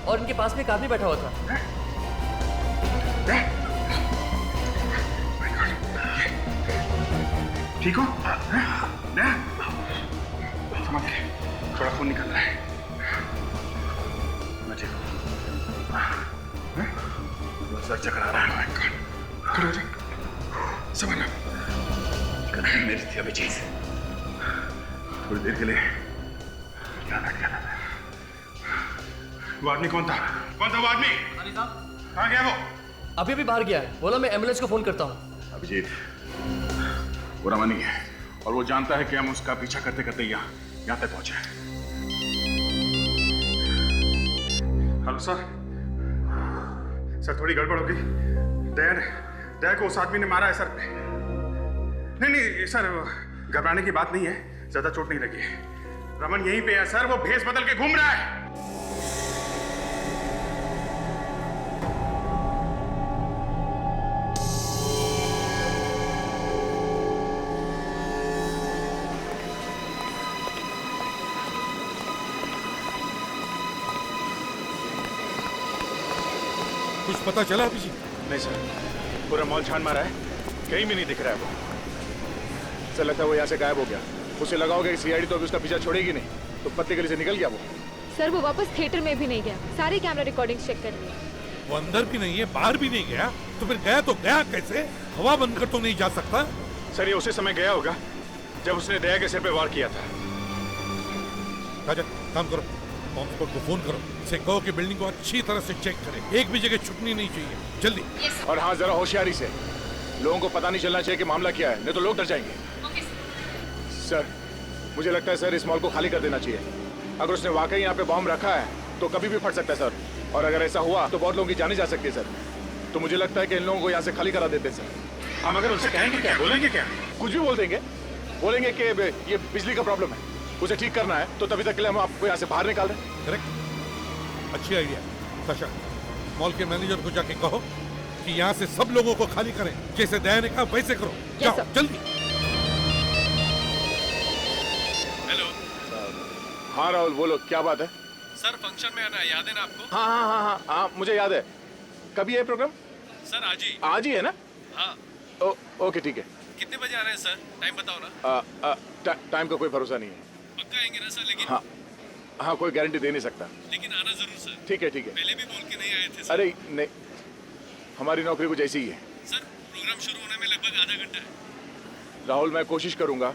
और इनके पास में एक आदमी बैठा हुआ था। ठीक हो? समझ के थोड़ा खून निकल रहा है। मैं ठीक हूँ। सर चक्कर आ रहा है। खड़े हो जाओ। समझना गलती मेरी थी अभिजीत, थोड़ी देर के लिए ध्यान हट गया था। वो आदमी कौन था? कौन था वो आदमी? कहाँ गया वो? अभी अभी बाहर गया है, बोला मैं एम्बुलेंस को फोन करता हूँ। अभिजीत वो रमनी है और वो जानता है कि हम उसका पीछा करते करते यहाँ तक पहुंचे। हेलो सर, थोड़ी गड़बड़ हो गई। दया को उस आदमी ने मारा है सर। नहीं सर, घबराने की बात नहीं है, ज्यादा चोट नहीं लगी है। रमन यहीं पे है सर, वो भेष बदल के घूम रहा है। कुछ पता चला अभिजीत? नहीं सर, पूरा मॉल छान मारा है, कहीं भी नहीं दिख रहा है वो। सर लगता है वो यहाँ से गायब हो गया। उसे लगाओगे कि सीआईडी तो अभी उसका पीछा छोड़ेगी नहीं, तो पत्ते गली से निकल गया वो। सर वो वापस थिएटर में भी नहीं गया, सारे कैमरा रिकॉर्डिंग्स चेक कर लिए। वो अंदर भी नहीं है, बाहर भी नहीं गया, तो फिर गया तो गया कैसे? हवा बंद कर तो नहीं जा सकता। सर ये उसी समय गया होगा जब उसने दया के सिर पे वार किया था। राजा काम करो, बॉम्ब स्क्वाड को फोन करो, इसे कहो कि बिल्डिंग को अच्छी तरह से चेक करे, एक भी जगह छुपनी नहीं चाहिए, जल्दी। और हाँ, जरा होशियारी से, लोगों को पता नहीं चलना चाहिए कि मामला क्या है, नहीं तो लोग डर जाएंगे। सर, मुझे लगता है सर इस मॉल को खाली कर देना चाहिए। अगर उसने वाकई यहाँ पे बॉम्ब रखा है तो कभी भी फट सकता है सर, और अगर ऐसा हुआ तो बहुत लोगों की जाने जा सकती है सर। तो मुझे लगता है कि इन लोगों को यहाँ से खाली करा देते हैं सर। हम अगर उनसे कहेंगे क्या, बोलेंगे क्या? कुछ भी बोल देंगे, बोलेंगे कि ये बिजली का प्रॉब्लम है, उसे ठीक करना है, तो तभी तक के लिए हम आपको यहाँ से बाहर निकाल रहे हैं। करेक्ट, अच्छी आइडिया। सशा, मॉल के मैनेजर को जाके कहो कि यहाँ से सब लोगों को खाली करें, जैसे दया ने कहा वैसे करो। जाओ जल्दी। हेलो। हाँ राहुल, बोलो, क्या बात है? सर, फंक्शन में आना याद है ना आपको? हाँ, मुझे याद है। कभी है प्रोग्राम? सर आज ही है ना? हाँ। ओके, ठीक है। कितने बजे आ रहे हैं सर? टाइम बताओ ना। टाइम का कोई भरोसा नहीं है। पक्का आएंगे ना सर? लेकिन हाँ, कोई गारंटी दे नहीं सकता। लेकिन आना जरूर सर। ठीक है। पहले भी बोल के नहीं आए थे सर। अरे नहीं, हमारी नौकरी कुछ ऐसी ही है। सर, प्रोग्राम शुरू होने में लगभग आधा घंटा है। राहुल, मैं कोशिश करूंगा।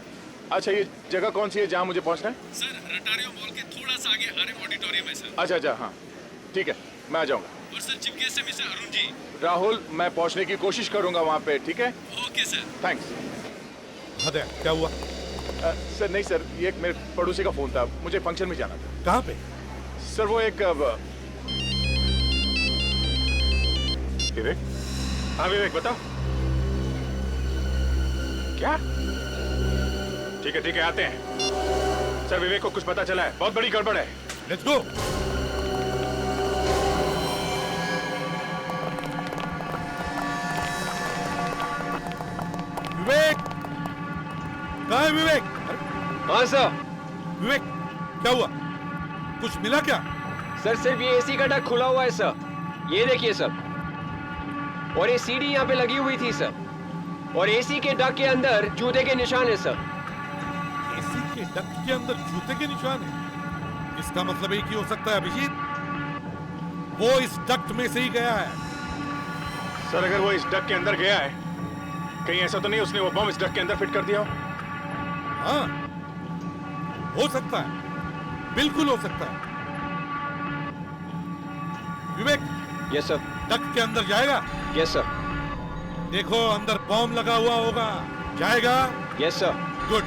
अच्छा, ये जगह कौन सी है जहाँ मुझे पहुँचना है? सर, रटारियो मॉल के थोड़ा सा आगे आरएम ऑडिटोरियम है सर। अच्छा, हाँ, ठीक है, मैं आ जाऊंगा। और सर, चीफ गेस्ट है मिस्टर अरुण जी। राहुल, मैं पहुँचने की कोशिश करूंगा वहाँ पे, ठीक है? Okay sir. थैंक्स। अरे क्या हुआ? सर नहीं सर, ये एक मेरे पड़ोसी का फोन था, मुझे फंक्शन में जाना था। कहाँ पे? सर वो एक विवेक। हाँ विवेक, बताओ। क्या? ठीक है, आते हैं। सर, विवेक को कुछ पता चला है, बहुत बड़ी गड़बड़ है। Let's go. विवेक, कहाँ है विवेक? हाँ सर। विवेक, क्या हुआ? कुछ मिला क्या? सर, सिर्फ ये एसी का डक खुला हुआ है सर, ये देखिए सर। और ये सीडी यहाँ पे लगी हुई थी सर, और एसी के डक के अंदर जूते के निशान है सर। एसी के डक के अंदर जूते के निशान है? इसका मतलब एक ही हो सकता है अभिजीत, वो इस डक्ट में से ही गया है। सर, अगर वो इस डक के अंदर गया है, कहीं ऐसा तो नहीं उसने वो बम इस डक के अंदर फिट कर दिया हो? हाँ, हो सकता है, बिल्कुल हो सकता है। विवेक। Yes sir. डक के अंदर जाएगा? Yes sir. देखो, अंदर बॉम्ब लगा हुआ होगा, जाएगा? Yes sir. गुड,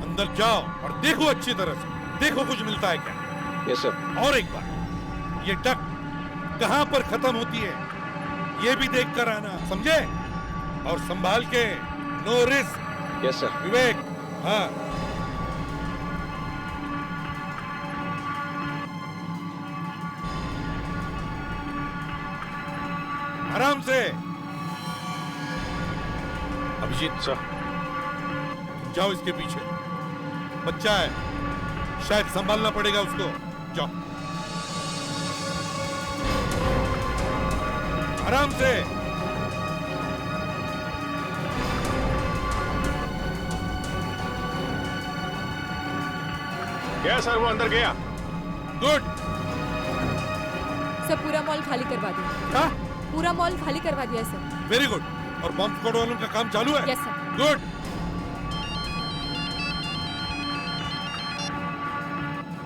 अंदर जाओ और देखो अच्छी तरह से, देखो कुछ मिलता है क्या। Yes sir. और एक बार, ये डक कहां पर खत्म होती है ये भी देख कर आना, समझे? और संभाल के, no risk. Yes sir. Vivek. हाँ। आराम से। अभिजीत सर, जाओ इसके पीछे, बच्चा है, शायद संभालना पड़ेगा उसको। जाओ आराम से। गया सर, वो अंदर गया। गुड। सब पूरा मॉल खाली करवा दिया। हाँ? पूरा मॉल खाली करवा दिया सर। Very good. और बॉम्ब स्क्वाड वालों का काम चालू है? Yes sir. गुड।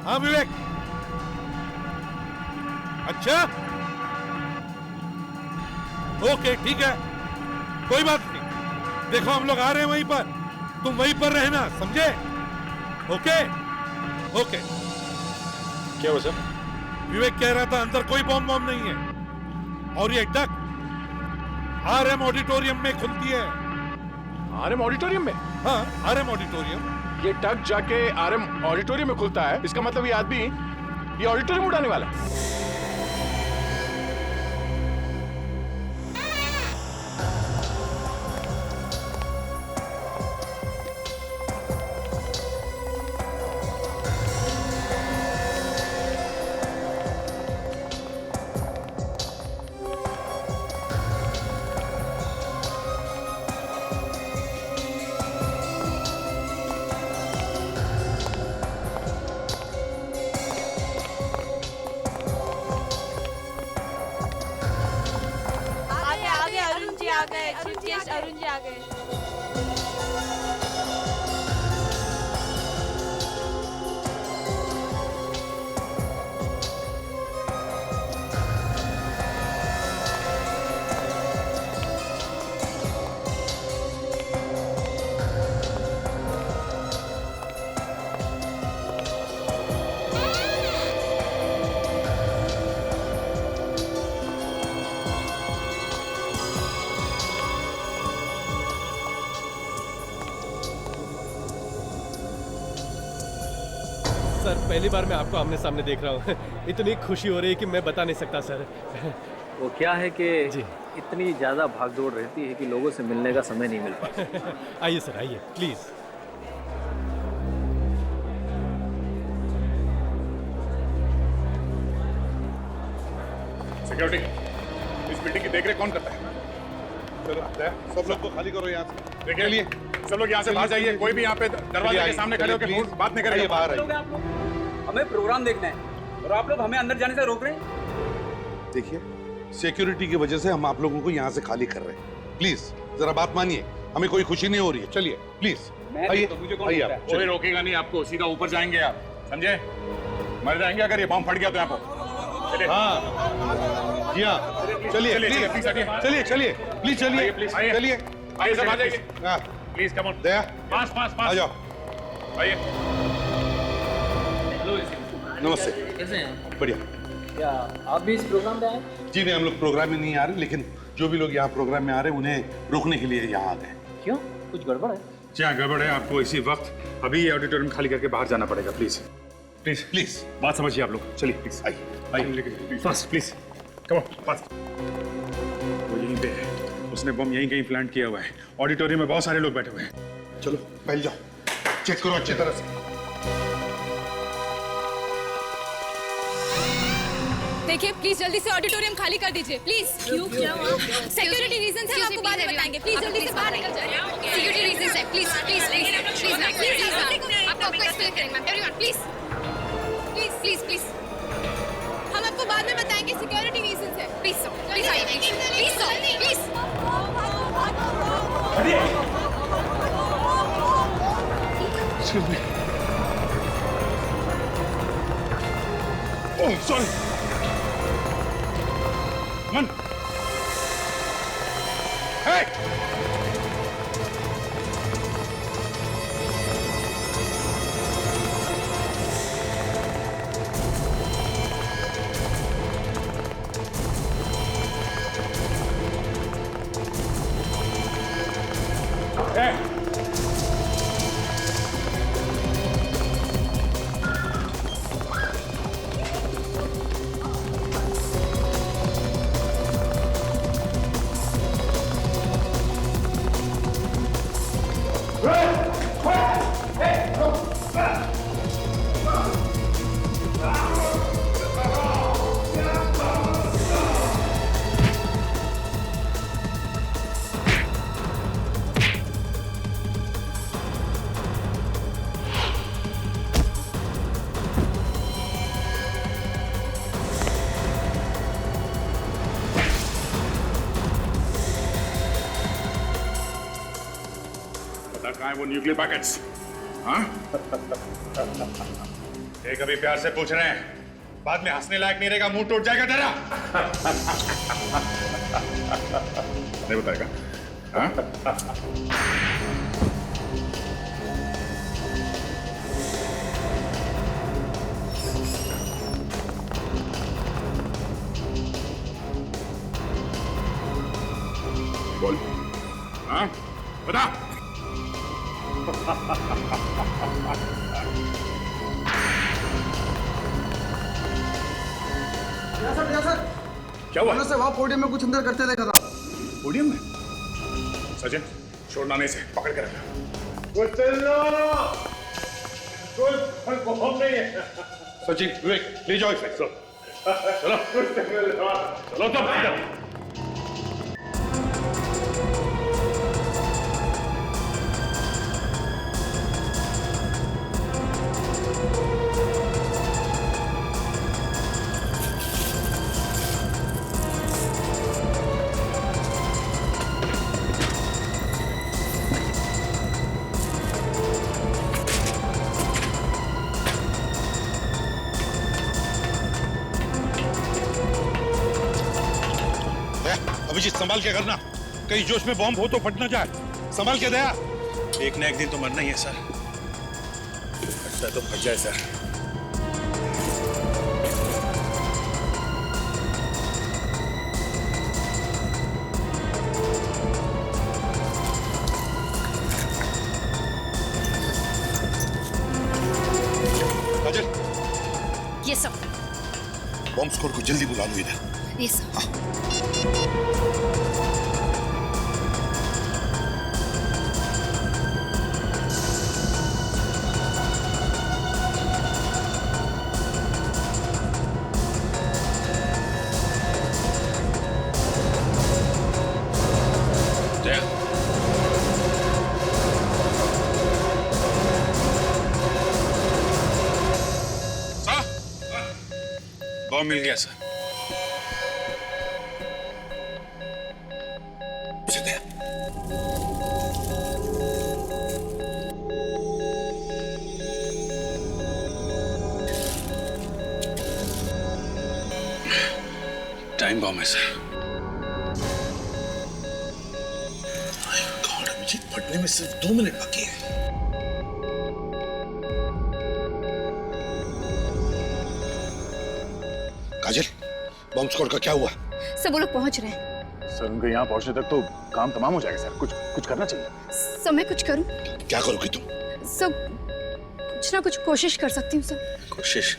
हाँ विवेक। अच्छा, ओके, ठीक है, कोई बात नहीं। देखो, हम लोग आ रहे हैं वहीं पर, तुम वहीं पर रहना, समझे? Okay okay. क्या हुआ सर? विवेक कह रहा था अंदर कोई बॉम्ब नहीं है, और ये डक आरएम ऑडिटोरियम में खुलती है। आरएम ऑडिटोरियम में? हाँ, आरएम ऑडिटोरियम। ये डक जाके आरएम ऑडिटोरियम में खुलता है, इसका मतलब ये आदमी ये ऑडिटोरियम उड़ाने वाला है। अरुण जी आ गए। सर, पहली बार मैं आपको आमने सामने देख रहा हूँ। इतनी खुशी हो रही है कि मैं बता नहीं सकता सर। वो क्या है कि इतनी ज़्यादा भागदौड़ रहती है कि लोगों से मिलने का समय नहीं मिल पाता। आइए सर, आइए प्लीज़। सिक्योरिटी, इस बिल्डिंग की देखरेख कौन करता है? चलो सब लोग को खाली करो यहाँ से। देखिए लिए सब लोग यहाँ से बाहर जाइए। कोई भी यहाँ पे दरवाजे के सामने खड़े होकर बात नहीं करेगा। बाहर आइए। हमें प्रोग्राम देखना है और आप लोग हमें अंदर जाने से रोक रहे हैं। देखिए, सिक्योरिटी की वजह से हम आप लोगों को यहाँ से खाली कर रहे हैं। प्लीज जरा बात मानिए, हमें कोई खुशी नहीं हो रही है। चलिए प्लीज आइए। आइए आप। कोई रोकेगा नहीं आपको, सीधा ऊपर जाएंगे आप, समझे? मर जाएंगे अगर ये बम फट गया तो यहाँ पर। हाँ जी हाँ, चलिए चलिए चलिए प्लीज चलिए चलिए आइए सब आ जाइए प्लीज। कम ऑन दया, पास पास पास आ जाओ। आइए। नमस्ते। कैसे हैं? बढ़िया। क्या आप भी इस प्रोग्राम में आए? जी नहीं, हम लोग प्रोग्राम में नहीं आ रहे, लेकिन जो भी लोग यहाँ प्रोग्राम में आ रहे हैं उन्हें रोकने के लिए यहाँ आ गए। क्यों, कुछ गड़बड़ है? जी हाँ, गड़बड़ है। आपको इसी वक्त अभी ऑडिटोरियम खाली करके बाहर जाना पड़ेगा। प्लीज प्लीज प्लीज बात समझिए आप लोग। चलिए प्लीज आइए fast please. Come on fast. वो यहीं पे है, उसने बम यहीं कहीं प्लांट किया हुआ है। ऑडिटोरियम में बहुत सारे लोग बैठे हुए हैं। चलो पहले जाओ, चेक करो अच्छी तरह से। देखिए प्लीज जल्दी से ऑडिटोरियम खाली कर दीजिए प्लीज। क्यों, क्या हुआ? सिक्योरिटी रीजन है, आपको बाद में बताएंगे। प्लीज जल्दी से बाहर निकल जाइए। सिक्योरिटी रीजन है, please please please please ma'am, please आपको एक्सप्लेन करेंगे ma'am. Everyone please please please please, हम आपको बाद में बताएंगे। सिक्योरिटी रीजन है, प्लीज प्लीज आइए please please. Excuse me. Oh, sorry. Man. Hey! Hey! कहाँ है वो न्यूक्लियर पैकेट्स? हाँ? ये कभी प्यार से पूछ रहे हैं, बाद में हंसने लायक नहीं रहेगा, मुंह टूट जाएगा तेरा। नहीं बताएगा? हाँ? बोल। हाँ? बता। सर क्या हुआ? से वहाँ पोडियम में कुछ अंदर करते देखा था। पोडियम में? सचिन, छोड़ना नहीं से, पकड़ के रखना। वो चलो, कोई बम नहीं है। सचिन, विवेक, ले जाओ इसे। चलो, चलो तब। अभिजीत, संभाल के करना, कहीं जोश में बॉम्ब हो तो फट ना जाए। संभाल के दया। एक न एक दिन तो मरना ही है सर। फटता है तो फट जाए सर। काजल, स्क्वाड को जल्दी बुला लो इधर। Yes sir. बॉम्ब मिल गया सर। उसे दे। टाइम बॉम्ब है सर। गॉड, अभिजीत फटने में सिर्फ 2 मिनट बाकी है। काजल, बॉम्ब स्क्वाड का क्या हुआ? सब वो लोग पहुंच रहे हैं। सर उनके यहाँ पहुंचने तक तो काम तमाम हो जाएगा सर। कुछ करना चाहिए। सर मैं कुछ करूं? क्या करोगी तुम? सर कुछ ना कुछ कोशिश कर सकती हूँ सर। कोशिश?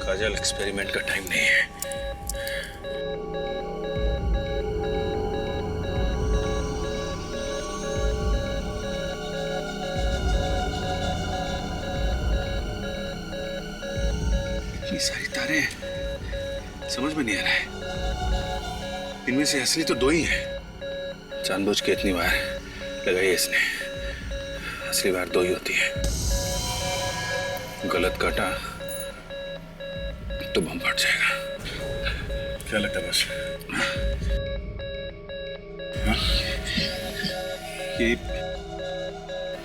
काजल, एक्सपेरिमेंट का टाइम नहीं है। इतनी सारी तारें, समझ में नहीं आ रहा है। इनमें से असली तो 2 ही है। जानबूझ के इतनी बार लगाई है इसने। असली बार 2 ही होती है। गलत काटा तो बम फट जाएगा। क्या लगता है बस?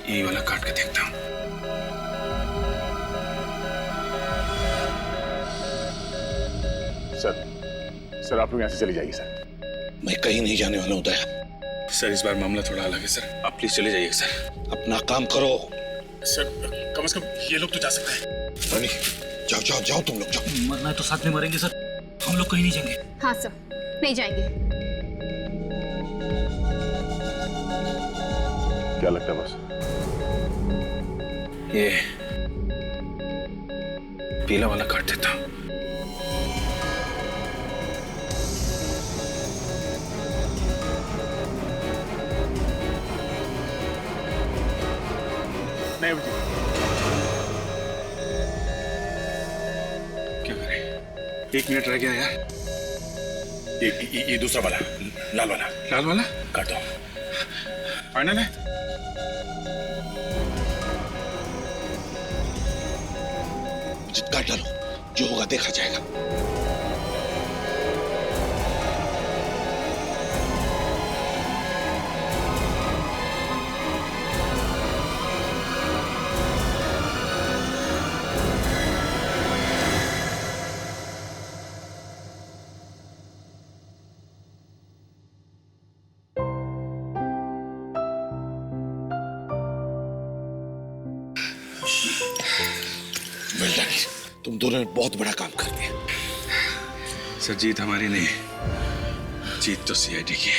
ये वाला काट के देखता हूं। सर आप लोग यहाँ से चले जाइए सर। मैं कहीं नहीं जाने वाला हूं दया। सर इस बार मामला थोड़ा अलग है सर। आप प्लीज चले जाइए सर। अपना काम करो। सर कम से कम ये लोग तो जा सकते हैं। रानी, जाओ जाओ जाओ, तुम लोग जाओ। मरना है तो साथ में मरेंगे सर। हम लोग कहीं नहीं जाएंगे। हाँ सर, नहीं जाएंगे। क्या लगता है बस? ये पीला वाला काट देता हूं। नहीं अभिजीत। क्या करें? 1 मिनट रह गया यार। ये दूसरा वाला, लाल वाला काटो। फाइनल है? काट डालो, जो होगा देखा जाएगा। तुम दोनों ने बहुत बड़ा काम कर दिया। सर जीत हमारी नहीं, जीत तो सीआईडी की है।